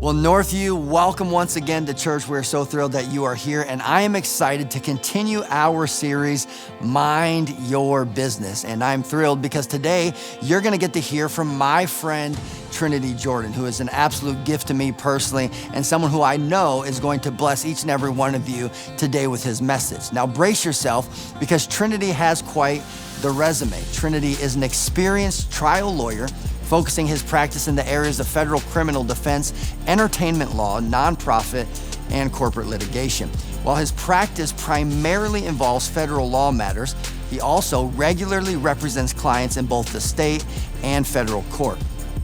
Well, Northview, welcome once again to church. We're so thrilled that you are here, and I am excited to continue our series, Mind Your Business. And I'm thrilled because today you're gonna get to hear from my friend, Trinity Jordan, who is an absolute gift to me personally, and someone who I know is going to bless each and every one of you today with his message. Now brace yourself, because Trinity has quite the resume. Trinity is an experienced trial lawyer, focusing his practice in the areas of federal criminal defense, entertainment law, nonprofit, and corporate litigation. While his practice primarily involves federal law matters, he also regularly represents clients in both the state and federal court.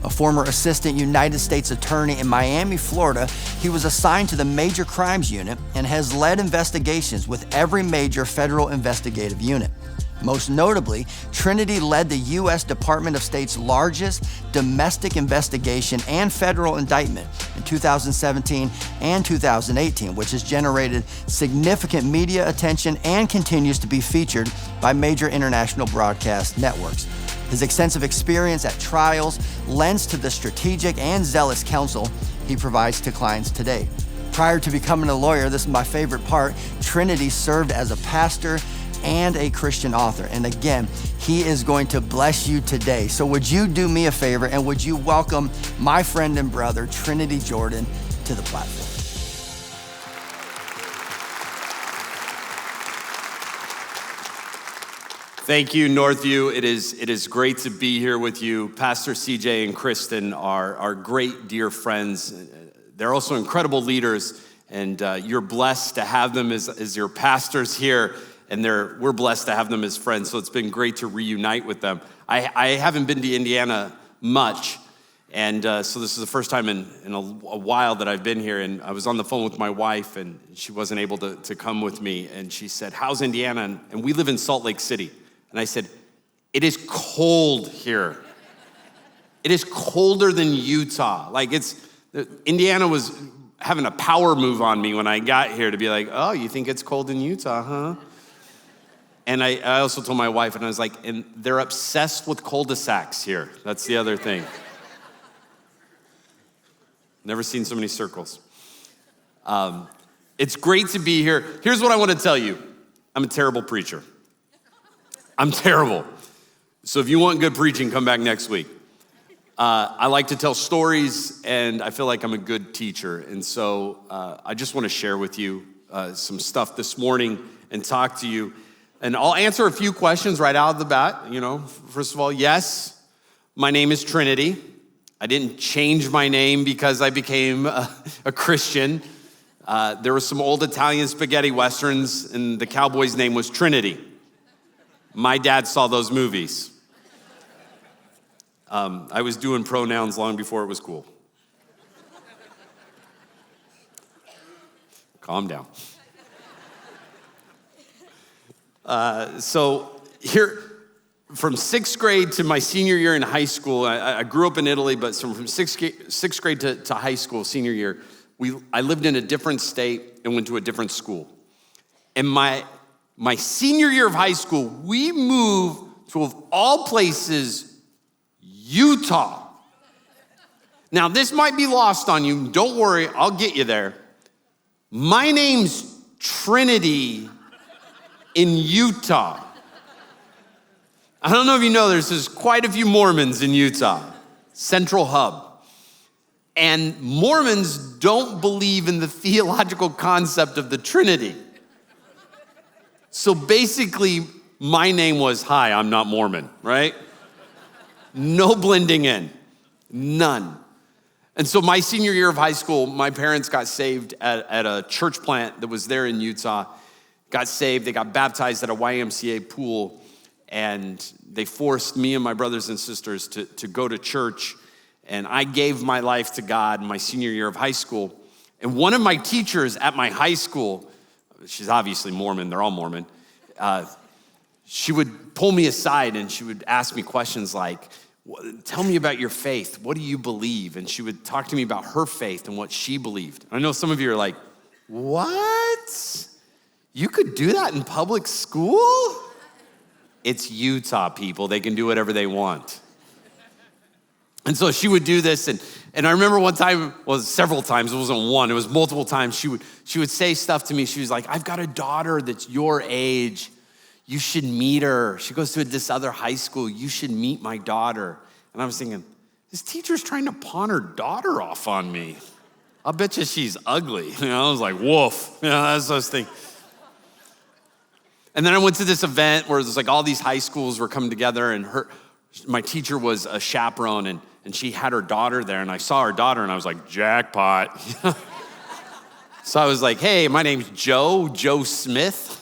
A former assistant United States attorney in Miami, Florida, he was assigned to the Major Crimes Unit and has led investigations with every major federal investigative unit. Most notably, Trinity led the U.S. Department of State's largest domestic investigation and federal indictment in 2017 and 2018, which has generated significant media attention and continues to be featured by major international broadcast networks. His extensive experience at trials lends to the strategic and zealous counsel he provides to clients today. Prior to becoming a lawyer, this is my favorite part, Trinity served as a pastor and a Christian author. And again, he is going to bless you today. So would you do me a favor and would you welcome my friend and brother, Trinity Jordan, to the platform? Thank you, Northview. It is great to be here with you. Pastor CJ and Kristen are great, dear friends. They're also incredible leaders, and you're blessed to have them as your pastors here. And we're blessed to have them as friends, so it's been great to reunite with them. I haven't been to Indiana much, and so this is the first time in a while that I've been here, and I was on the phone with my wife, and she wasn't able to come with me, and she said, "How's Indiana?" And we live in Salt Lake City, and I said, "It is cold here. It is colder than Utah. Indiana was having a power move on me when I got here to be like, oh, you think it's cold in Utah, huh?" And I also told my wife, and I was like, and they're obsessed with cul-de-sacs here. That's the other thing. Never seen so many circles. It's great to be here. Here's what I want to tell you. I'm a terrible preacher. I'm terrible. So if you want good preaching, come back next week. I like to tell stories, and I feel like I'm a good teacher. And so I just want to share with you some stuff this morning and talk to you. And I'll answer a few questions right out of the bat. First of all, yes, my name is Trinity. I didn't change my name because I became a Christian. There were some old Italian spaghetti westerns, and the cowboy's name was Trinity. My dad saw those movies. I was doing pronouns long before it was cool. Calm down. So here, from sixth grade to my senior year in high school, I grew up in Italy, but from sixth grade to high school, senior year, I lived in a different state and went to a different school. And my senior year of high school, we moved to, of all places, Utah. Now, this might be lost on you. Don't worry, I'll get you there. My name's Trinity in Utah. I don't know if you know, there's quite a few Mormons in Utah, Central Hub. And Mormons don't believe in the theological concept of the Trinity. So basically, my name was, hi, I'm not Mormon, right? No blending in, none. And so my senior year of high school, my parents got saved at a church plant that was there in Utah. Got saved, they got baptized at a YMCA pool, and they forced me and my brothers and sisters to go to church. And I gave my life to God in my senior year of high school. And one of my teachers at my high school, she's obviously Mormon, they're all Mormon, she would pull me aside and she would ask me questions like, tell me about your faith. What do you believe? And she would talk to me about her faith and what she believed. I know some of you are like, what? You could do that in public school? It's Utah, people. They can do whatever they want. And so she would do this, and I remember one time, well, several times, it wasn't one, it was multiple times, she would say stuff to me. She was like, I've got a daughter that's your age. You should meet her. She goes to this other high school. You should meet my daughter. And I was thinking, this teacher's trying to pawn her daughter off on me. I'll bet you she's ugly. I was like, woof. That's what I was thinking. And then I went to this event where it was like all these high schools were coming together, and my teacher was a chaperone, and she had her daughter there, and I saw her daughter, and I was like, jackpot. So I was like, hey, my name's Joe Smith.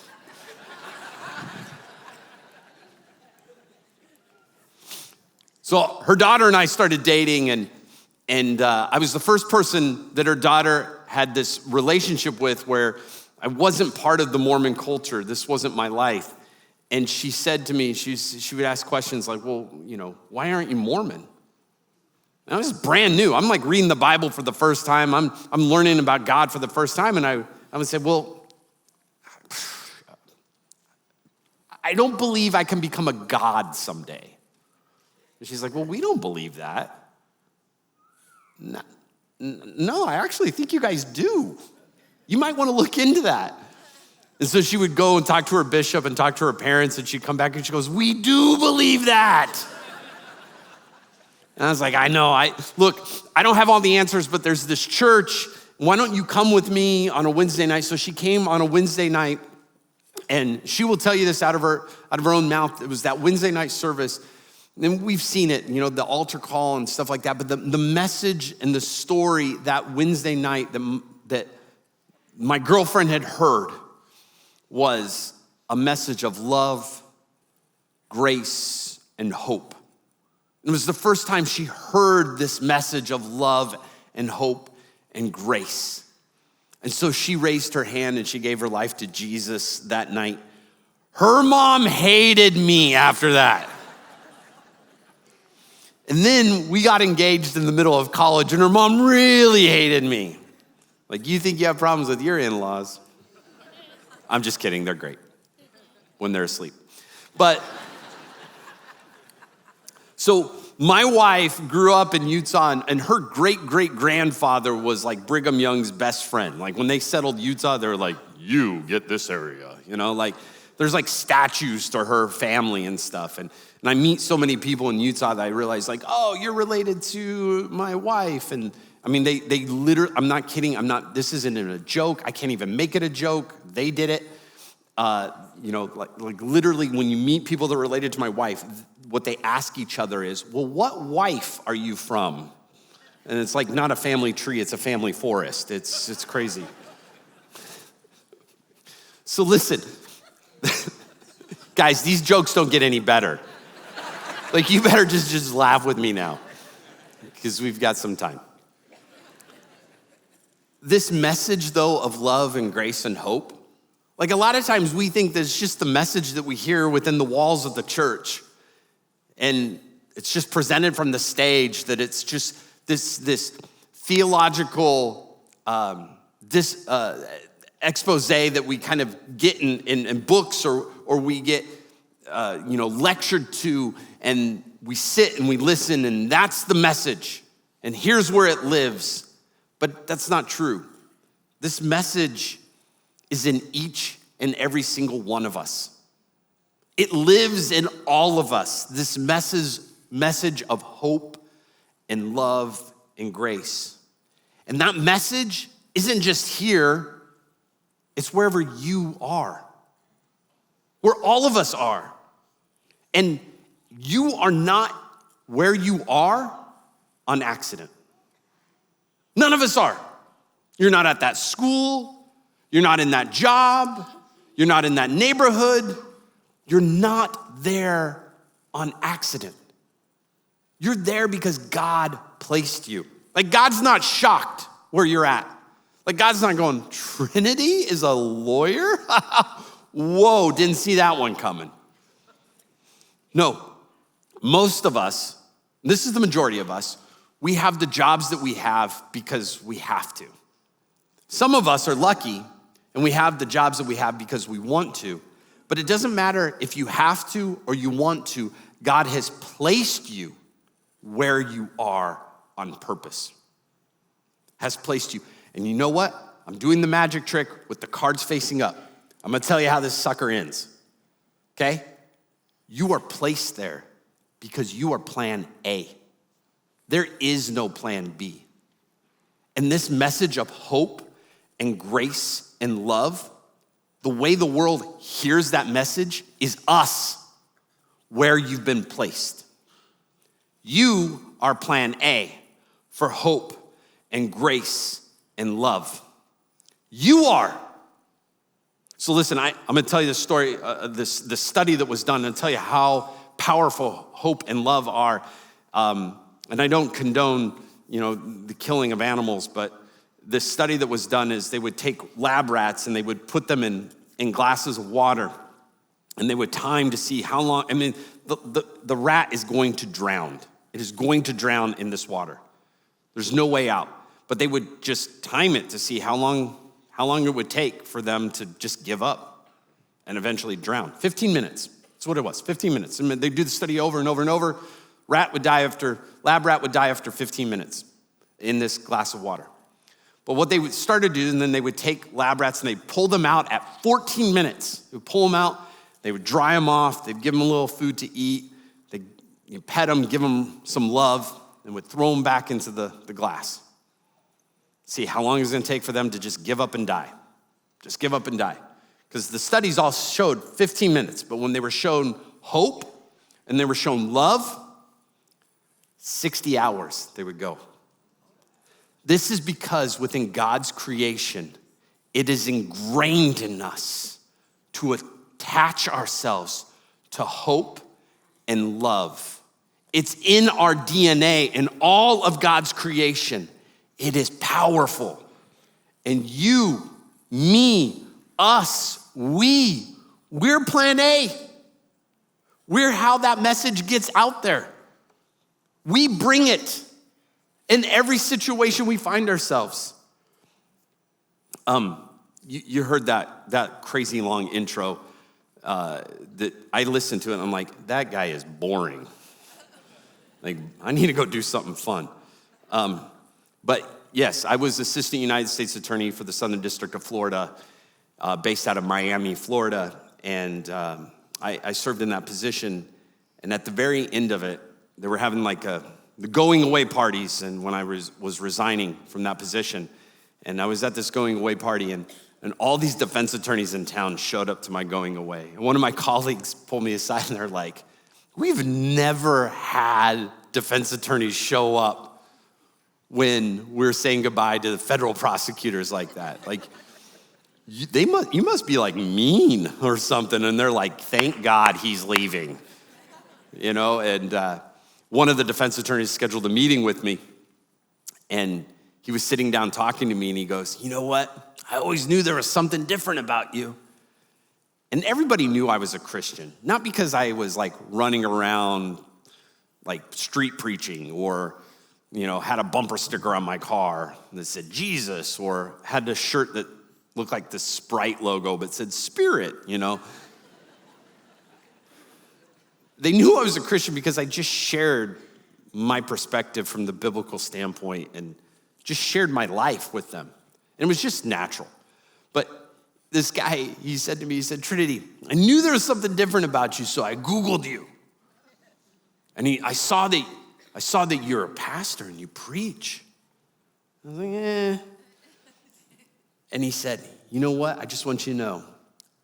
So her daughter and I started dating, and I was the first person that her daughter had this relationship with where I wasn't part of the Mormon culture. This wasn't my life. And she said to me, she would ask questions like, well, why aren't you Mormon? And I was brand new. I'm like reading the Bible for the first time. I'm learning about God for the first time. And I would say, well, I don't believe I can become a god someday. And she's like, well, we don't believe that. No, I actually think you guys do. You might want to look into that. And so she would go and talk to her bishop and talk to her parents, and she'd come back and she goes, we do believe that. And I was like, I know, look, I don't have all the answers, but there's this church. Why don't you come with me on a Wednesday night? So she came on a Wednesday night, and she will tell you this out of her own mouth. It was that Wednesday night service. And we've seen it, the altar call and stuff like that. But the message and the story that Wednesday night that my girlfriend had heard was a message of love, grace, and hope. It was the first time she heard this message of love and hope and grace. And so she raised her hand and she gave her life to Jesus that night. Her mom hated me after that. And then we got engaged in the middle of college, and her mom really hated me. Like, you think you have problems with your in-laws? I'm just kidding, they're great when they're asleep. But, so my wife grew up in Utah, and her great-great-grandfather was like Brigham Young's best friend. Like when they settled Utah, they were like, you get this area, like there's like statues to her family and stuff. And I meet so many people in Utah that I realize like, oh, you're related to my wife. And I mean, they literally, I'm not kidding. This isn't a joke. I can't even make it a joke. They did it. Like literally when you meet people that are related to my wife, what they ask each other is, well, what wife are you from? And it's like not a family tree, it's a family forest. It's crazy. So listen, guys, these jokes don't get any better. Like you better just laugh with me now because we've got some time. This message though of love and grace and hope, like a lot of times we think that it's just the message that we hear within the walls of the church. And it's just presented from the stage, that it's just this theological expose that we kind of get in books or we get lectured to, and we sit and we listen, and that's the message. And here's where it lives. But that's not true. This message is in each and every single one of us. It lives in all of us, this message of hope and love and grace. And that message isn't just here, it's wherever you are, where all of us are. And you are not where you are on accident. None of us are. You're not at that school, you're not in that job, you're not in that neighborhood. You're not there on accident. You're there because God placed you. Like God's not shocked where you're at. Like God's not going, Trinity is a lawyer? Whoa, didn't see that one coming. No, most of us, this is the majority of us, we have the jobs that we have because we have to. Some of us are lucky and we have the jobs that we have because we want to. But it doesn't matter if you have to or you want to, God has placed you where you are on purpose. Has placed you. And you know what? I'm doing the magic trick with the cards facing up. I'm gonna tell you how this sucker ends, okay? You are placed there because you are plan A. There is no plan B. And this message of hope and grace and love, the way the world hears that message is us, where you've been placed. You are plan A for hope and grace and love. You are. So listen, I'm gonna tell you the story, this study that was done, and tell you how powerful hope and love are. And I don't condone, the killing of animals, but this study that was done is they would take lab rats and they would put them in glasses of water, and they would time to see how long. I mean, the rat is going to drown. It is going to drown in this water. There's no way out. But they would just time it to see how long it would take for them to just give up and eventually drown. 15 minutes. That's what it was, 15 minutes. And they'd do the study over and over and over. Lab rat would die after 15 minutes in this glass of water. But what they would start to do, and then they would take lab rats and they'd pull them out at 14 minutes. They would pull them out, they would dry them off, they'd give them a little food to eat, they'd pet them, give them some love, and would throw them back into the glass. See how long it's gonna take for them to just give up and die. Just give up and die. Because the studies all showed 15 minutes, but when they were shown hope and they were shown love, 60 hours they would go. This is because within God's creation, it is ingrained in us to attach ourselves to hope and love. It's in our DNA, in all of God's creation. It is powerful. And you, me, us, we're plan A. We're how that message gets out there. We bring it in every situation we find ourselves. You heard that crazy long intro that I listened to it, and I'm like, that guy is boring. Like, I need to go do something fun. But yes, I was Assistant United States Attorney for the Southern District of Florida, based out of Miami, Florida, and I served in that position. And at the very end of it, they were having like the going away parties, and when I was resigning from that position, and I was at this going away party, and all these defense attorneys in town showed up to my going away. And one of my colleagues pulled me aside, and they're like, we've never had defense attorneys show up when we're saying goodbye to the federal prosecutors like that. Like, you must be like mean or something. And they're like, thank God he's leaving. And one of the defense attorneys scheduled a meeting with me, and he was sitting down talking to me, and he goes, you know what? I always knew there was something different about you. And everybody knew I was a Christian, not because I was like running around like street preaching or, had a bumper sticker on my car that said Jesus, or had a shirt that looked like the Sprite logo but said Spirit, They knew I was a Christian because I just shared my perspective from the biblical standpoint and just shared my life with them. And it was just natural. But this guy, he said to me, Trinity, I knew there was something different about you, so I Googled you. And I saw that you're a pastor and you preach. I was like, And he said, you know what? I just want you to know,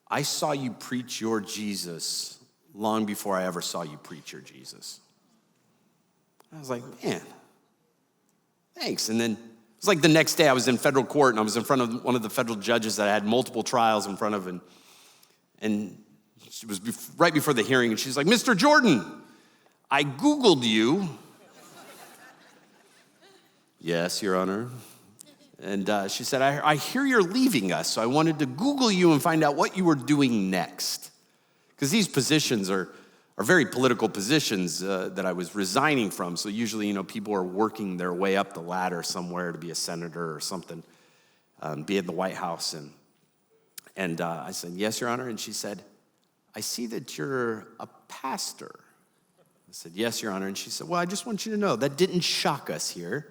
I saw you preach your Jesus long before I ever saw you preach your Jesus. I was like, man, thanks. And then it was like the next day I was in federal court, and I was in front of one of the federal judges that I had multiple trials in front of, and it was right before the hearing, and she's like, Mr. Jordan, I Googled you. Yes, Your Honor. And she said, I hear you're leaving us, so I wanted to Google you and find out what you were doing next. Because these positions are very political positions that I was resigning from. So usually, people are working their way up the ladder somewhere to be a senator or something, be in the White House. And I said, yes, Your Honor. And she said, I see that you're a pastor. I said, yes, Your Honor. And she said, well, I just want you to know that didn't shock us here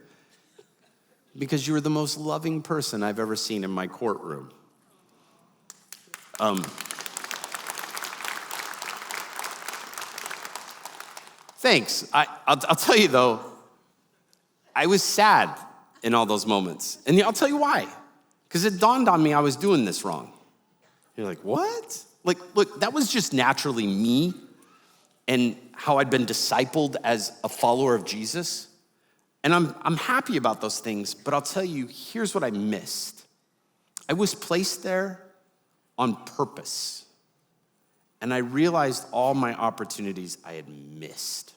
because you were the most loving person I've ever seen in my courtroom. Thanks. I'll tell you though, I was sad in all those moments. And I'll tell you why. Because it dawned on me I was doing this wrong. You're like, what? Like, look, that was just naturally me and how I'd been discipled as a follower of Jesus. And I'm happy about those things, but I'll tell you, here's what I missed. I was placed there on purpose. And I realized all my opportunities I had missed.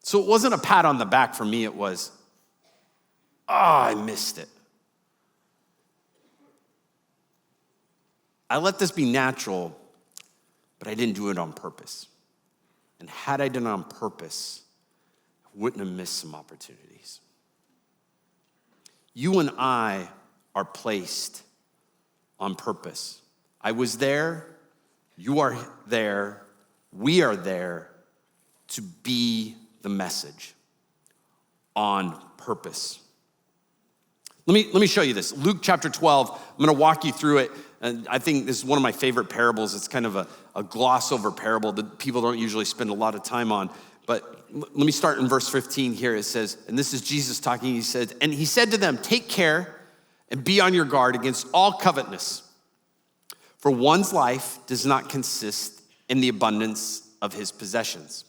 So it wasn't a pat on the back for me, it was, I missed it. I let this be natural, but I didn't do it on purpose. And had I done it on purpose, I wouldn't have missed some opportunities. You and I are placed on purpose. I was there, you are there, we are there to be the message on purpose. Let me show you this. Luke chapter 12, I'm gonna walk you through it. And I think this is one of my favorite parables. It's kind of a gloss over parable that people don't usually spend a lot of time on. But let me start in verse 15 here. It says, and this is Jesus talking, he said, and he said to them, take care and be on your guard against all covetousness. For one's life does not consist in the abundance of his possessions.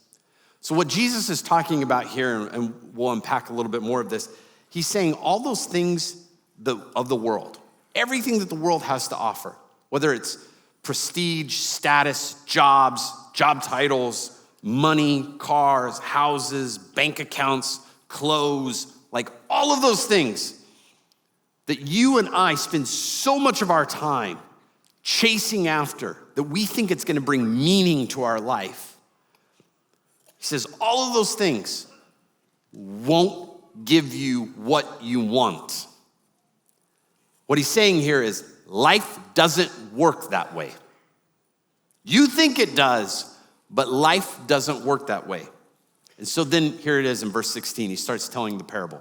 So what Jesus is talking about here, and we'll unpack a little bit more of this, he's saying all those things of the world, everything that the world has to offer, whether it's prestige, status, jobs, job titles, money, cars, houses, bank accounts, clothes, like all of those things that you and I spend so much of our time chasing after, that we think it's gonna bring meaning to our life. He says all of those things won't give you what you want. What he's saying here is life doesn't work that way. You think it does, but life doesn't work that way. And so then here it is in verse 16, he starts telling the parable.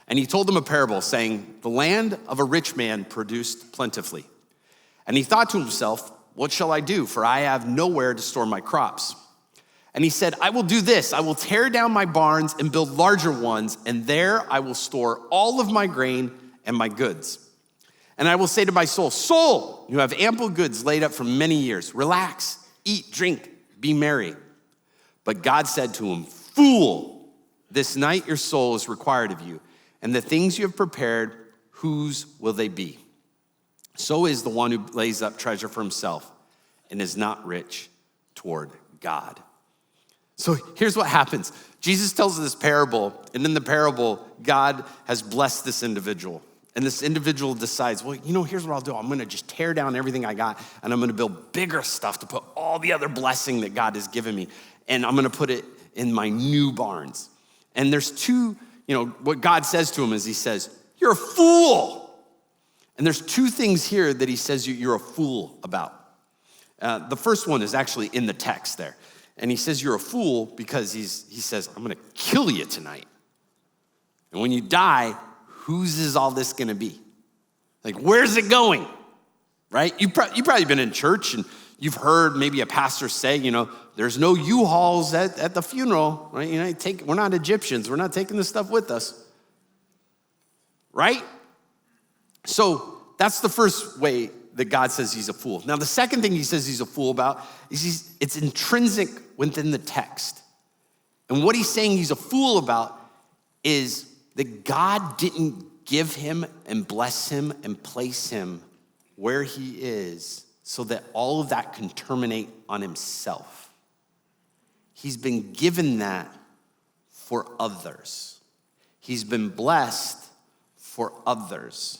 And he told them a parable saying, the land of a rich man produced plentifully. And he thought to himself, what shall I do? For I have nowhere to store my crops. And he said, I will do this. I will tear down my barns and build larger ones, and there I will store all of my grain and my goods. And I will say to my soul, soul, you have ample goods laid up for many years. Relax, eat, drink, be merry. But God said to him, fool, this night your soul is required of you, and the things you have prepared, whose will they be? So is the one who lays up treasure for himself and is not rich toward God. So here's what happens. Jesus tells this parable, and in the parable, God has blessed this individual. And this individual decides, well, here's what I'll do. I'm gonna just tear down everything I got, and I'm gonna build bigger stuff to put all the other blessing that God has given me. And I'm gonna put it in my new barns. And there's two, what God says to him is he says, you're a fool. And there's two things here that he says you're a fool about. The first one is actually in the text there. And he says you're a fool because he says, I'm gonna kill you tonight. And when you die, whose is all this gonna be? Like, where's it going, right? You've probably been in church and you've heard maybe a pastor say, there's no U-Hauls at the funeral, right? We're not Egyptians, we're not taking this stuff with us, right? So that's the first way that God says he's a fool. Now, the second thing he says he's a fool about is it's intrinsic within the text. And what he's saying he's a fool about is that God didn't give him and bless him and place him where he is so that all of that can terminate on himself. He's been given that for others. He's been blessed for others.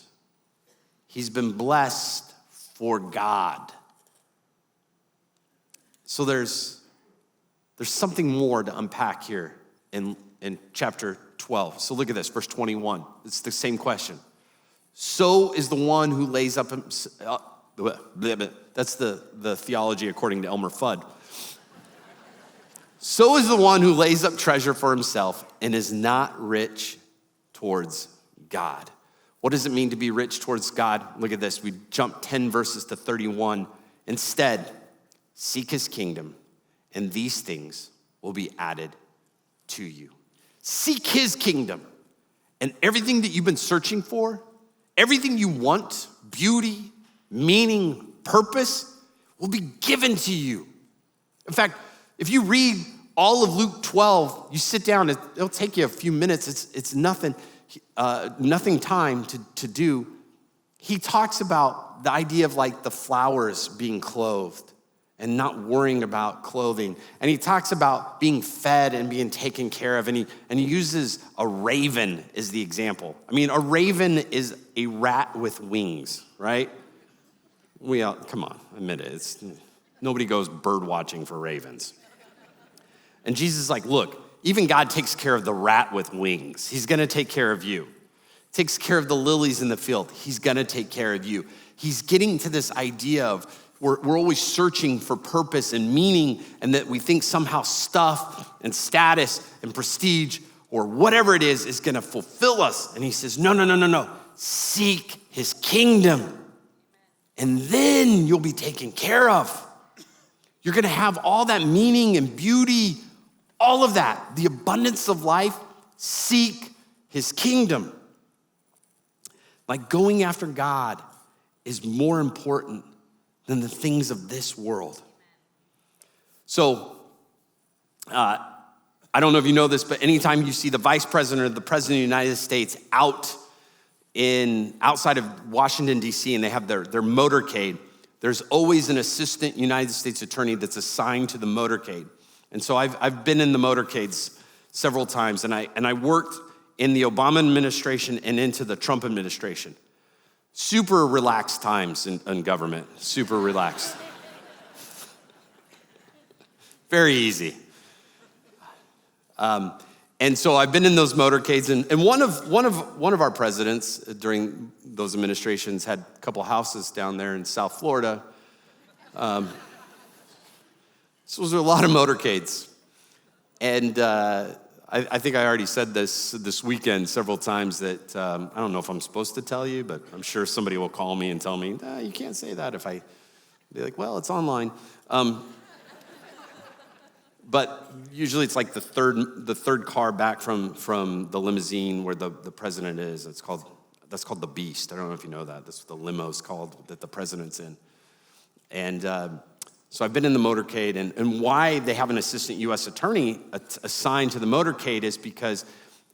He's been blessed for God. So there's something more to unpack here in chapter 12. So look at this, verse 21. It's the same question. So is the one who lays up, that's the theology according to Elmer Fudd. So is the one who lays up treasure for himself and is not rich towards God. What does it mean to be rich towards God? Look at this. We jump 10 verses to 31. Instead, seek his kingdom, and these things will be added to you. Seek his kingdom, and everything that you've been searching for, everything you want, beauty, meaning, purpose, will be given to you. In fact, if you read all of Luke 12, you sit down, it'll take you a few minutes. It's nothing time to do. He talks about the idea of like the flowers being clothed and not worrying about clothing. And he talks about being fed and being taken care of. And he uses a raven as the example. I mean, a raven is a rat with wings, right? Come on, admit it. Nobody goes bird watching for ravens. And Jesus is like, look, even God takes care of the rat with wings. He's gonna take care of you. Takes care of the lilies in the field. He's gonna take care of you. He's getting to this idea of we're always searching for purpose and meaning, and that we think somehow stuff and status and prestige or whatever it is gonna fulfill us. And he says, no. Seek his kingdom, and then you'll be taken care of. You're gonna have all that meaning and beauty, all of that, the abundance of life. Seek his kingdom. Like going after God is more important than the things of this world. So, I don't know if you know this, but anytime you see the vice president or the president of the United States outside of Washington, D.C., and they have their motorcade, there's always an assistant United States attorney that's assigned to the motorcade. And so I've been in the motorcades several times, and I worked in the Obama administration and into the Trump administration. Super relaxed times in government, super relaxed. Very easy. And so I've been in those motorcades, and one of our presidents during those administrations had a couple houses down there in South Florida. So those are a lot of motorcades. And I think I already said this weekend several times that I don't know if I'm supposed to tell you, but I'm sure somebody will call me and tell me, you can't say that. If I be like, well, it's online. But usually it's like the third car back from the limousine where the president is. That's called the Beast. I don't know if you know that. That's what the limo's called that the president's in. And so I've been in the motorcade, and why they have an assistant U.S. attorney assigned to the motorcade is because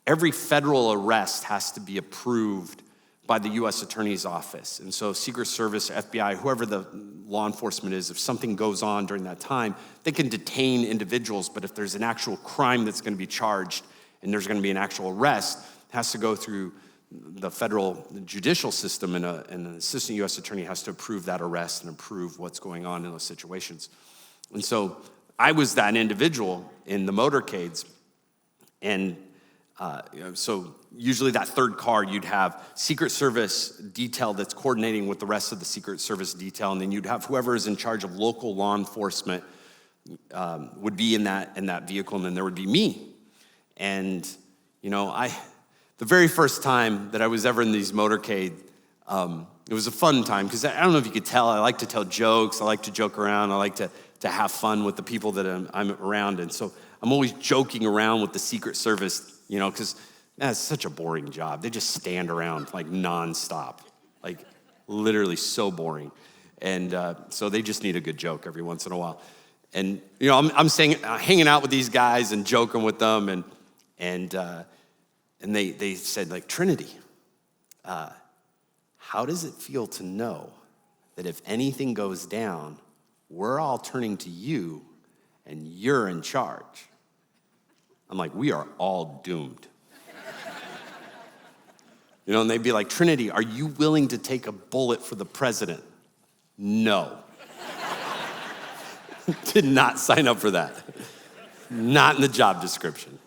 every federal arrest has to be approved by the U.S. Attorney's Office. And so Secret Service, FBI, whoever the law enforcement is, if something goes on during that time, they can detain individuals, but if there's an actual crime that's gonna be charged and there's gonna be an actual arrest, it has to go through the federal judicial system, and an assistant U.S. attorney has to approve that arrest and approve what's going on in those situations. And so I was that individual in the motorcades, and so usually that third car, you'd have Secret Service detail that's coordinating with the rest of the Secret Service detail, and then you'd have whoever is in charge of local law enforcement would be in that vehicle, and then there would be me. And the very first time that I was ever in these motorcade, it was a fun time, because I don't know if you could tell, I like to tell jokes, I like to joke around, I like to have fun with the people that I'm around, and so I'm always joking around with the Secret Service, because it's such a boring job. They just stand around like nonstop, like literally so boring. And so they just need a good joke every once in a while. And I'm hanging out with these guys and joking with them, and they said, like, Trinity, how does it feel to know that if anything goes down, we're all turning to you and you're in charge? I'm like, we are all doomed. And they'd be like, Trinity, are you willing to take a bullet for the president? No. Did not sign up for that. Not in the job description.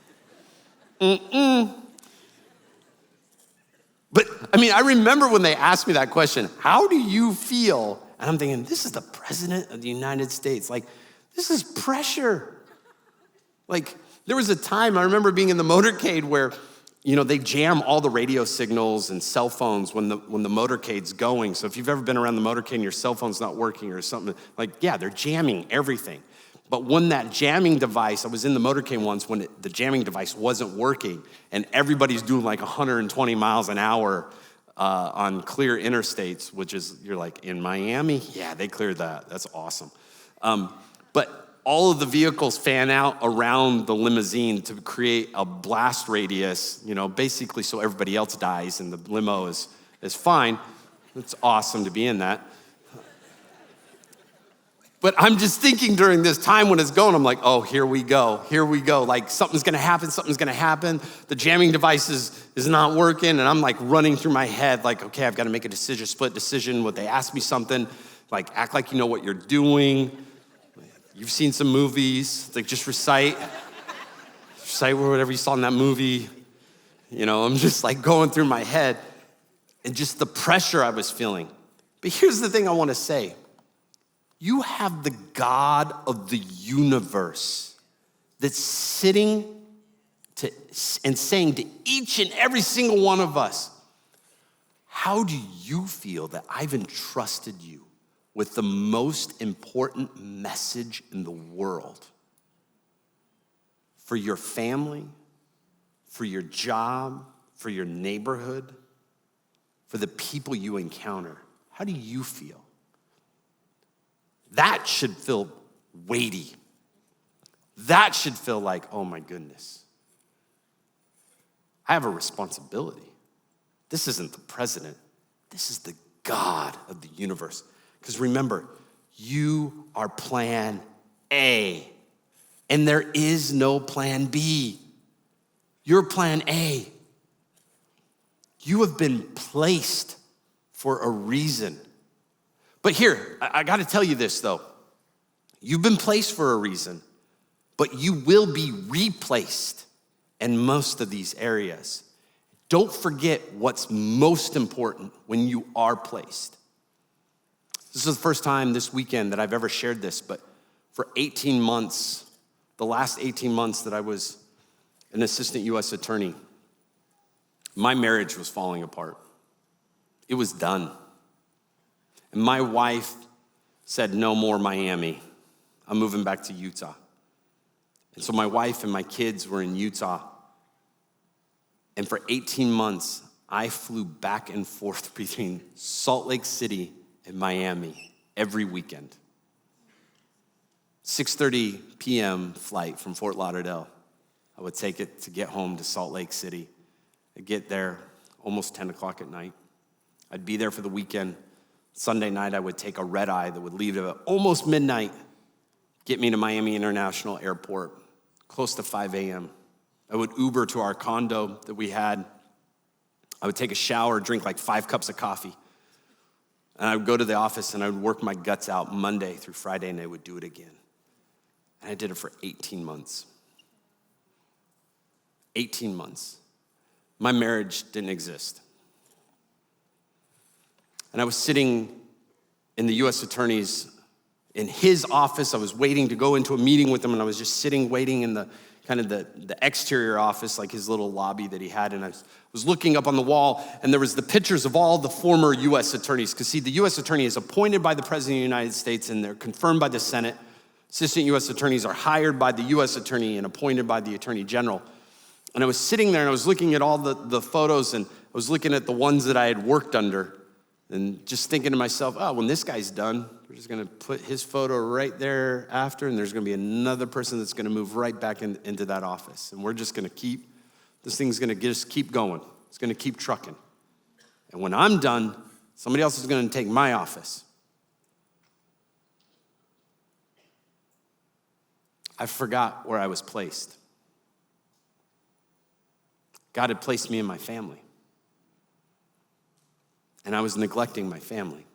But, I remember when they asked me that question, how do you feel? And I'm thinking, this is the president of the United States. Like, this is pressure. Like, there was a time, I remember being in the motorcade where, they jam all the radio signals and cell phones when the motorcade's going. So if you've ever been around the motorcade and your cell phone's not working or something, they're jamming everything. But when that jamming device, I was in the motorcade once when the jamming device wasn't working and everybody's doing 120 miles an hour on clear interstates, which is, you're like, in Miami? Yeah, they cleared that. That's awesome. But all of the vehicles fan out around the limousine to create a blast radius, basically so everybody else dies and the limo is fine. It's awesome to be in that. But I'm just thinking during this time when it's going, I'm like, oh, here we go. Like, something's gonna happen. The jamming device is not working, and I'm running through my head, okay, I've gotta make a decision, split decision. Would they ask me something? Act like you know what you're doing. You've seen some movies, just recite whatever you saw in that movie. I'm just going through my head and just the pressure I was feeling. But here's the thing I wanna say. You have the God of the universe that's sitting and saying to each and every single one of us, how do you feel that I've entrusted you with the most important message in the world? For your family, for your job, for your neighborhood, for the people you encounter. How do you feel? That should feel weighty. That should feel like, oh my goodness, I have a responsibility. This isn't the president. This is the God of the universe. Because remember, you are plan A, and there is no plan B. You're plan A. You have been placed for a reason. But here, I gotta tell you this though. You've been placed for a reason, but you will be replaced in most of these areas. Don't forget what's most important when you are placed. This is the first time this weekend that I've ever shared this, but for 18 months, the last 18 months that I was an assistant U.S. attorney, my marriage was falling apart. It was done. And my wife said, no more Miami. I'm moving back to Utah. And so my wife and my kids were in Utah. And for 18 months, I flew back and forth between Salt Lake City and Miami every weekend. 6:30 p.m. flight from Fort Lauderdale. I would take it to get home to Salt Lake City. I'd get there almost 10 o'clock at night. I'd be there for the weekend. Sunday night, I would take a red eye that would leave at almost midnight, get me to Miami International Airport, close to 5 a.m. I would Uber to our condo that we had. I would take a shower, drink 5 cups of coffee. And I would go to the office and I would work my guts out Monday through Friday, and I would do it again. And I did it for 18 months. 18 months. My marriage didn't exist. And I was sitting in the U.S. attorney's, in his office. I was waiting to go into a meeting with him, and I was just sitting, waiting in the kind of the exterior office, like his little lobby that he had. And I was looking up on the wall, and there was the pictures of all the former U.S. attorneys. Because see, the U.S. attorney is appointed by the President of the United States, and they're confirmed by the Senate. Assistant U.S. attorneys are hired by the U.S. attorney and appointed by the Attorney General. And I was sitting there, and I was looking at all the photos, and I was looking at the ones that I had worked under, and just thinking to myself, oh, when this guy's done, we're just gonna put his photo right there after, and there's gonna be another person that's gonna move right back into that office. And we're just gonna this thing's gonna just keep going. It's gonna keep trucking. And when I'm done, somebody else is gonna take my office. I forgot where I was placed. God had placed me in my family. And I was neglecting my family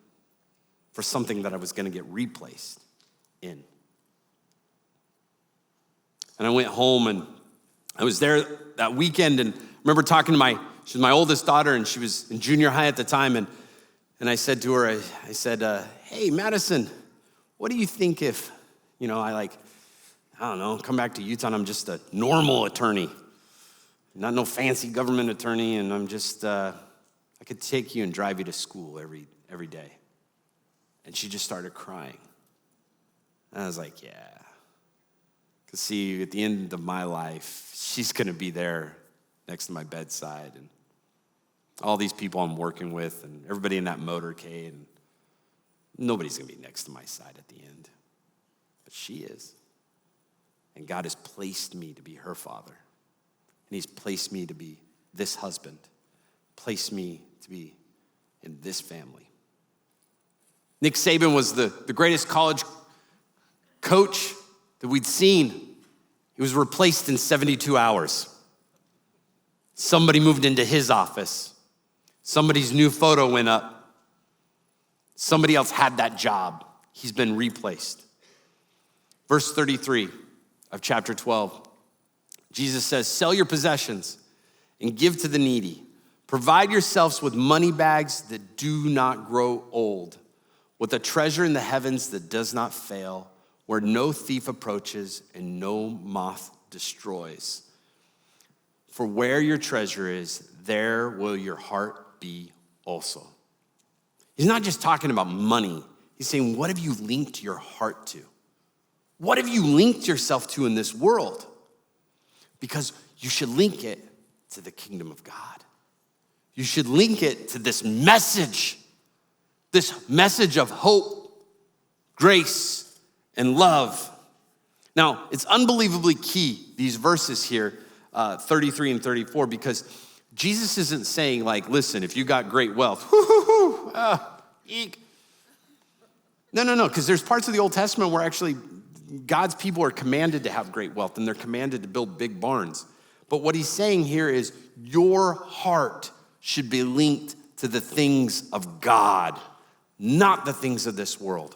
for something that I was gonna get replaced in. And I went home, and I was there that weekend, and I remember talking to she was my oldest daughter, and she was in junior high at the time, and I said to her, I said, hey, Madison, what do you think if, I don't know, come back to Utah and I'm just a normal attorney, not no fancy government attorney, and I'm just, I could take you and drive you to school every day. And she just started crying. And I was like, yeah. Because see, at the end of my life, she's going to be there next to my bedside. And all these people I'm working with and everybody in that motorcade. And nobody's going to be next to my side at the end. But she is. And God has placed me to be her father. And he's placed me to be this husband. Placed me to be in this family. Nick Saban was the greatest college coach that we'd seen. He was replaced in 72 hours. Somebody moved into his office. Somebody's new photo went up. Somebody else had that job. He's been replaced. Verse 33 of chapter 12, Jesus says, sell your possessions and give to the needy. Provide yourselves with money bags that do not grow old, with a treasure in the heavens that does not fail, where no thief approaches and no moth destroys. For where your treasure is, there will your heart be also. He's not just talking about money. He's saying, what have you linked your heart to? What have you linked yourself to in this world? Because you should link it to the kingdom of God. You should link it to this message of hope, grace, and love. Now, it's unbelievably key, these verses here, 33 and 34, because Jesus isn't saying like, listen, if you got great wealth, eek. No, because there's parts of the Old Testament where actually God's people are commanded to have great wealth and they're commanded to build big barns. But what he's saying here is your heart should be linked to the things of God, not the things of this world.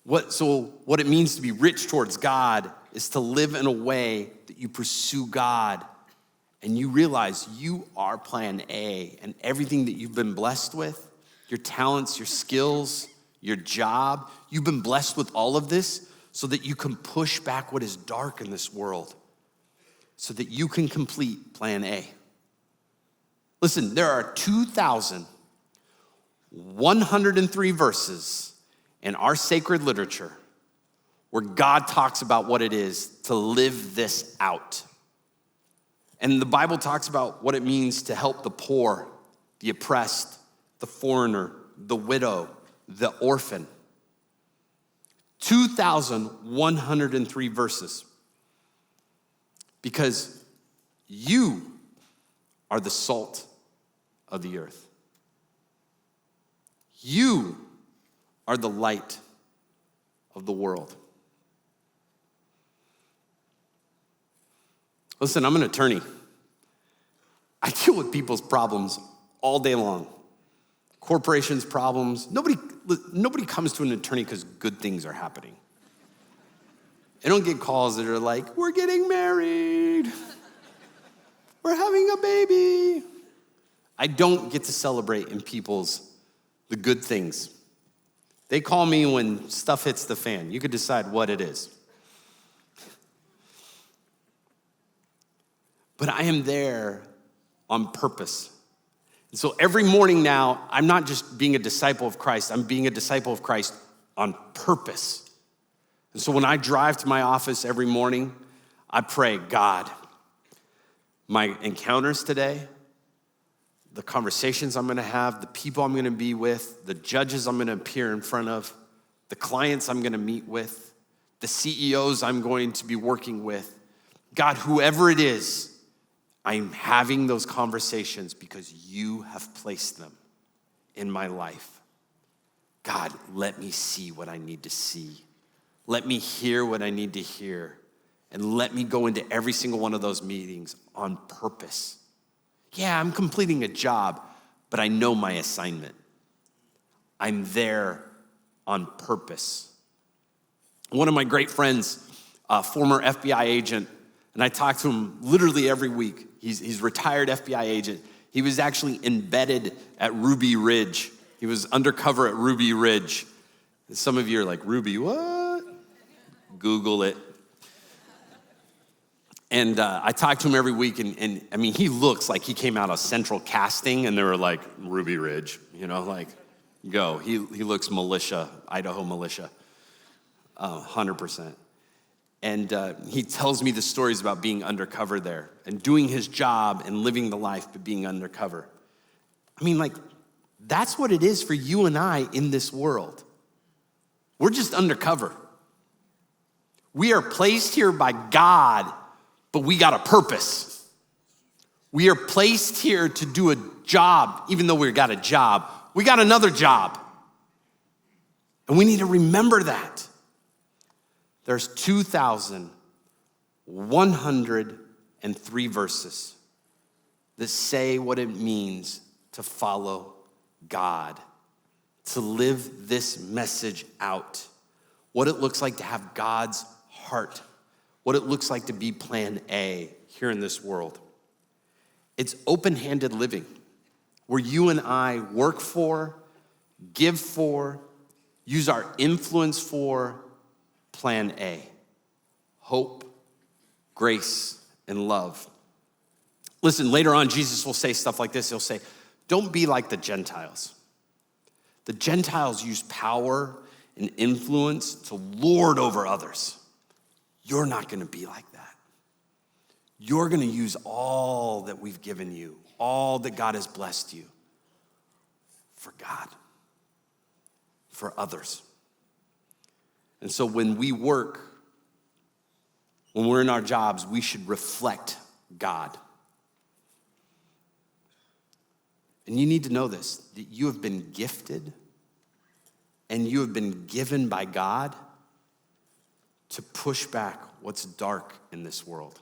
What it means to be rich towards God is to live in a way that you pursue God and you realize you are plan A, and everything that you've been blessed with, your talents, your skills, your job, you've been blessed with all of this so that you can push back what is dark in this world, so that you can complete plan A. Listen, there are 2,103 verses in our sacred literature where God talks about what it is to live this out. And the Bible talks about what it means to help the poor, the oppressed, the foreigner, the widow, the orphan. 2,103 verses. Because you are the salt of the earth. You are the light of the world. Listen, I'm an attorney. I deal with people's problems all day long. Corporations' problems. Nobody comes to an attorney because good things are happening. I don't get calls that are like, we're getting married. We're having a baby. I don't get to celebrate in the good things. They call me when stuff hits the fan. You could decide what it is. But I am there on purpose. And so every morning now, I'm not just being a disciple of Christ, I'm being a disciple of Christ on purpose. And so when I drive to my office every morning, I pray, God, my encounters today, the conversations I'm gonna have, the people I'm gonna be with, the judges I'm gonna appear in front of, the clients I'm gonna meet with, the CEOs I'm going to be working with, God, whoever it is, I'm having those conversations because you have placed them in my life. God, let me see what I need to see. Let me hear what I need to hear. And let me go into every single one of those meetings on purpose. Yeah, I'm completing a job, but I know my assignment. I'm there on purpose. One of my great friends, a former FBI agent, and I talk to him literally every week. He's retired FBI agent. He was actually embedded at Ruby Ridge. He was undercover at Ruby Ridge. And some of you are like, Ruby, what? Google it. And I talk to him every week, and I mean, he looks like he came out of Central Casting, and they were like, Ruby Ridge, like, go. He looks militia, Idaho militia, 100%. And he tells me the stories about being undercover there and doing his job and living the life, but being undercover. I mean, like, that's what it is for you and I in this world. We're just undercover. We are placed here by God, but we got a purpose. We are placed here to do a job. Even though we got a job, we got another job. And we need to remember that. There's 2,103 verses that say what it means to follow God, to live this message out, what it looks like to have God's heart, what it looks like to be plan A here in this world. It's open-handed living, where you and I work for, give for, use our influence for plan A: hope, grace, and love. Listen, later on, Jesus will say stuff like this. He'll say, don't be like the Gentiles. The Gentiles use power and influence to lord over others. You're not going to be like that. You're going to use all that we've given you, all that God has blessed you, for God, for others. And so when we work, when we're in our jobs, we should reflect God. And you need to know this, that you have been gifted and you have been given by God to push back what's dark in this world.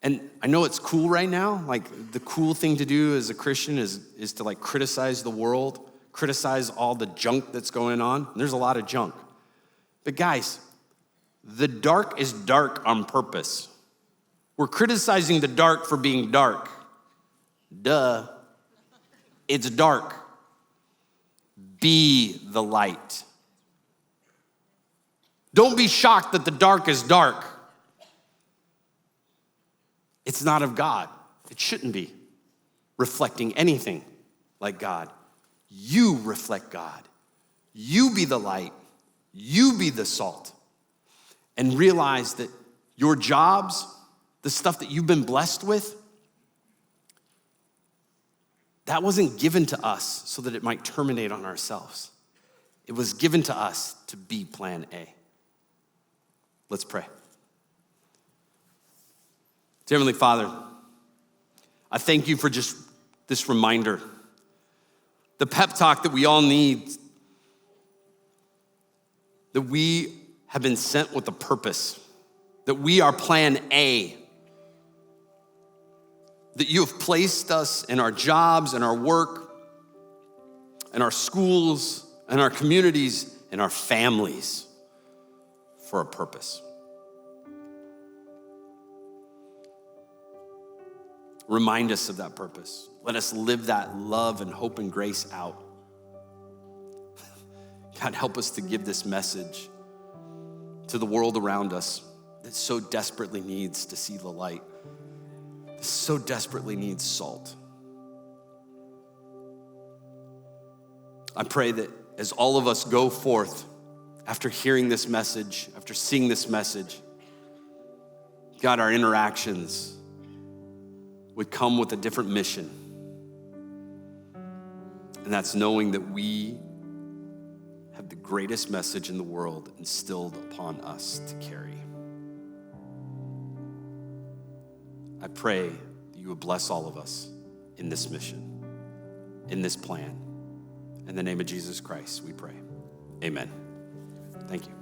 And I know it's cool right now. Like, the cool thing to do as a Christian is to like criticize the world, criticize all the junk that's going on. And there's a lot of junk. But guys, the dark is dark on purpose. We're criticizing the dark for being dark. Duh. It's dark. Be the light. Don't be shocked that the dark is dark. It's not of God. It shouldn't be reflecting anything like God. You reflect God. You be the light. You be the salt. And realize that your jobs, the stuff that you've been blessed with, that wasn't given to us so that it might terminate on ourselves. It was given to us to be plan A. Let's pray. Dear Heavenly Father, I thank you for just this reminder, the pep talk that we all need, that we have been sent with a purpose, that we are plan A, that you have placed us in our jobs and our work and our schools and our communities and our families for a purpose. Remind us of that purpose. Let us live that love and hope and grace out. God, help us to give this message to the world around us that so desperately needs to see the light, that so desperately needs salt. I pray that as all of us go forth after hearing this message, after seeing this message, God, our interactions would come with a different mission. And that's knowing that we have the greatest message in the world instilled upon us to carry. I pray that you would bless all of us in this mission, in this plan. In the name of Jesus Christ, we pray. Amen. Thank you.